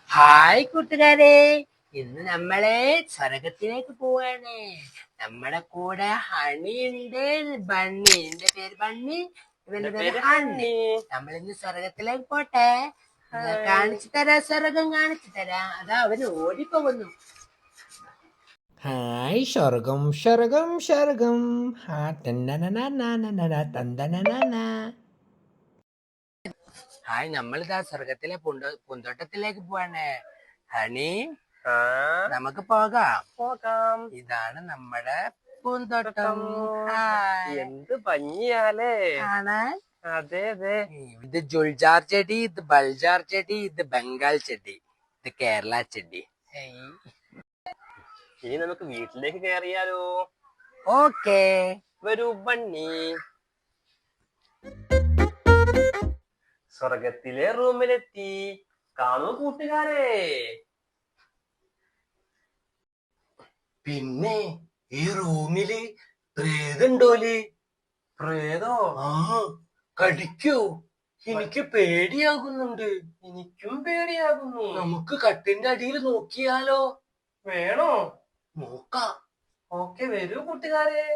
Hi കൂട്ടുകാരെ, ഇന്ന് നമ്മള് സ്വർഗത്തിലേക്ക് പോവാണ്. നമ്മുടെ കൂടെ ഹണി ഉണ്ട്, ബണ്ണി. എന്റെ പേര് ബണ്ണി, ഇവന്റെ പേര് ഹണി. നമ്മളിന്ന് സ്വർഗത്തിലേക്ക് പോട്ടെ. കാണിച്ചു തരാം, സ്വർഗം കാണിച്ചു തരാം. അതാ അവന് ഓടിപ്പോകുന്നു. ഹായ് സ്വർഗം സ്വർഗം സ്വർഗം. ഹായ്, നമ്മളിതാ സ്വർഗത്തിലെ പൂന്തോട്ടത്തിലേക്ക് പോവാണ്. ഹണി, നമുക്ക് പോകാം. ഇതാണ് നമ്മുടെ പൂന്തോട്ടം. എന്ത് ഭംഗിയാലേ കാണാൻ. അതെ അതെ. ഇത് ജുൾജാർ ചെടി, ഇത് ബൾജാർ ചെടി, ഇത് ബംഗാൾ ചെടി, ഇത് കേരള ചെടി. ഇനി നമുക്ക് വീട്ടിലേക്ക് കയറിയാലോ? ഓക്കേ, വരൂ ബണ്ണി. സ്വർഗത്തിലെ റൂമിലെത്തി. കാണൂ കൂട്ടുകാരെ. പിന്നെ ഈ റൂമില് പ്രേതണ്ടോല്? പ്രേതോ? ആ, കടിക്കോ? എനിക്ക് പേടിയാകുന്നുണ്ട്. എനിക്കും പേടിയാകുന്നു. നമുക്ക് കട്ടിന്റെ അടിയിൽ നോക്കിയാലോ? വേണോ? നോക്കാം. ഓക്കെ, വരൂ കൂട്ടുകാരെ.